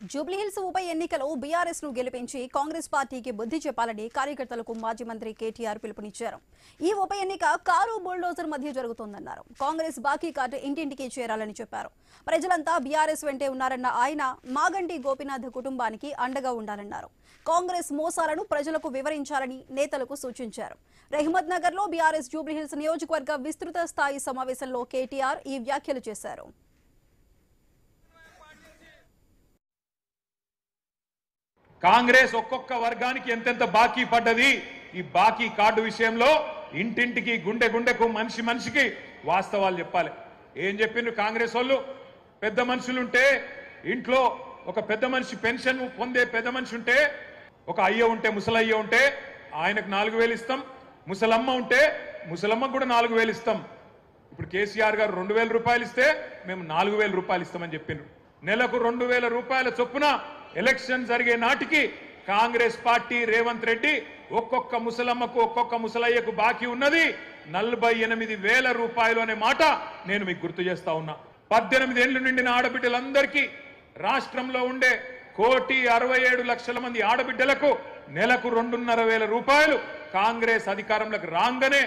జూబ్లీహిల్స్ ఉప ఎన్నికలో బీఆర్ఎస్ ను గెలిపించి కాంగ్రెస్ పార్టీకి బుద్ధి చెప్పాలని కార్యకర్తలకు మాజీ మంత్రి కేటీఆర్ పిలుపునిచ్చారు. ఈ ఉప ఎన్నిక కారు బుల్డోజర్ మధ్య జరుగుతోందన్నారు. కాంగ్రెస్ బాకీ కార్డు ఇంటింటికి చేరాలని చెప్పారు. ప్రజలంతా బీఆర్ఎస్ వెంటే ఉన్నారన్న ఆయన మాగంటి గోపీనాథ్ కుటుంబానికి అండగా ఉండాలన్నారు. కాంగ్రెస్ మోసాలను ప్రజలకు వివరించాలని నేతలకు సూచించారు. రహమత్ నగర్ లో బీఆర్ఎస్ జూబ్లీహిల్స్ నియోజకవర్గ విస్తృత స్థాయి సమావేశంలో కేటీఆర్ ఈ వ్యాఖ్యలు చేశారు. కాంగ్రెస్ ఒక్కొక్క వర్గానికి ఎంతెంత బాకీ పడ్డది, ఈ బాకీ కార్డు విషయంలో ఇంటింటికి గుండె గుండెకు మనిషి మనిషికి వాస్తవాలు చెప్పాలి. ఏం చెప్పిండ్రు కాంగ్రెస్ వాళ్ళు? పెద్ద మనుషులుంటే ఇంట్లో ఒక పెద్ద మనిషి పెన్షన్ పొందే పెద్ద మనిషి ఉంటే, ఒక అయ్య ఉంటే ముసలయ్య ఉంటే ఆయనకు 4,000 ఇస్తాం, ముసలమ్మ ఉంటే ముసలమ్మకు కూడా 4,000 ఇస్తాం. ఇప్పుడు కేసీఆర్ గారు 2,000 రూపాయలు ఇస్తే మేము 4,000 రూపాయలు ఇస్తామని చెప్పిండ్రు. నెలకు 2,000 రూపాయల చొప్పున ఎలక్షన్ జరిగే నాటికి కాంగ్రెస్ పార్టీ రేవంత్ రెడ్డి ఒక్కొక్క ముసలమ్మకు ఒక్కొక్క ముసలయ్యకు బాకీ ఉన్నది 48,000 రూపాయలు అనే మాట నేను మీకు గుర్తు చేస్తా ఉన్నా. 18 ఏళ్లు నిండిన ఆడబిడ్డలందరికీ రాష్ట్రంలో ఉండే 1,67,00,000 మంది ఆడబిడ్డలకు నెలకు 2,500 రూపాయలు కాంగ్రెస్ అధికారంలోకి రాగానే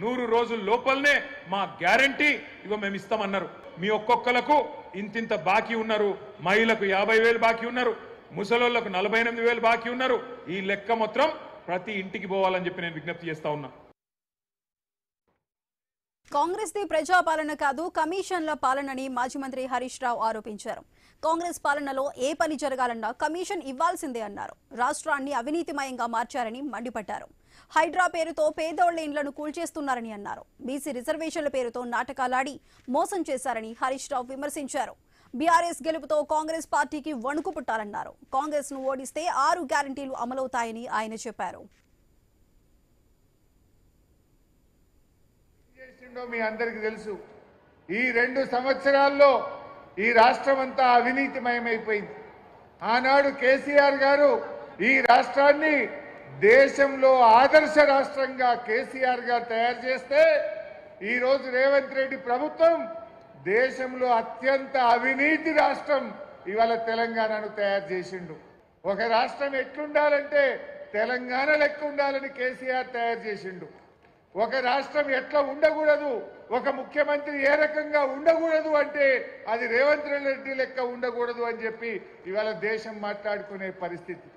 100 రోజుల లోపలనే మా గ్యారంటీ ఇగో మేము ఇస్తామన్నారు. మీ ఒక్కొక్కలకు ఇంతింత బాకీ ఉన్నారు. మహిళలకు 50,000 బాకీ ఉన్నారు, ముసలోళ్లకు 48,000 బాకీ ఉన్నారు. ఈ లెక్క మొత్తం ప్రతి ఇంటికి పోవాలని చెప్పి నేను విజ్ఞప్తి చేస్తా ఉన్నా. కాంగ్రెస్ ది ప్రజాపాలన కాదు, కమిషన్ల పాలనని మాజీ మంత్రి హరీష్ రావు ఆరోపించారు. కాంగ్రెస్ పాలనలో ఏ పని జరగాలన్నా కమిషన్ ఇవ్వాల్సిందే అన్నారు. రాష్ట్రాన్ని అవినీతిమయంగా మార్చారని మండిపడ్డారు. హైడ్రా పేరుతో పేదోళ్ల ఇండ్లను కూల్చేస్తున్నారని అన్నారు. బీసీ రిజర్వేషన్ల పేరుతో నాటకాలాడి మోసం చేశారని హరీష్ రావు విమర్శించారు. బీఆర్ఎస్ గెలుపుతో కాంగ్రెస్ పార్టీకి వణుకు పుట్టాలన్నారు. కాంగ్రెస్ ను ఓడిస్తే 6 గ్యారంటీలు అమలవుతాయని ఆయన చెప్పారు. మీ అందరికీ తెలుసు, ఈ 2 సంవత్సరాల్లో ఈ రాష్ట్రం అంతా అవినీతిమయమైపోయింది. ఆనాడు కేసీఆర్ గారు ఈ రాష్ట్రాన్ని దేశంలో ఆదర్శ రాష్ట్రంగా కేసీఆర్ గారు తయారు చేస్తే, ఈరోజు రేవంత్ రెడ్డి ప్రభుత్వం దేశంలో అత్యంత అవినీతి రాష్ట్రం ఇవాళ తెలంగాణను తయారు చేసిండు. ఒక రాష్ట్రం ఎట్లుండాలంటే తెలంగాణ లెక్క ఉండాలని కేసీఆర్ తయారు చేసిండు. ఒక రాష్ట్రం ఎట్లా ఉండకూడదు, ఒక ముఖ్యమంత్రి ఏ రకంగా ఉండకూడదు అంటే అది రేవంత్ రెడ్డి లెక్క ఉండకూడదు అని చెప్పి ఇవాళ దేశం మాట్లాడుకునే పరిస్థితి.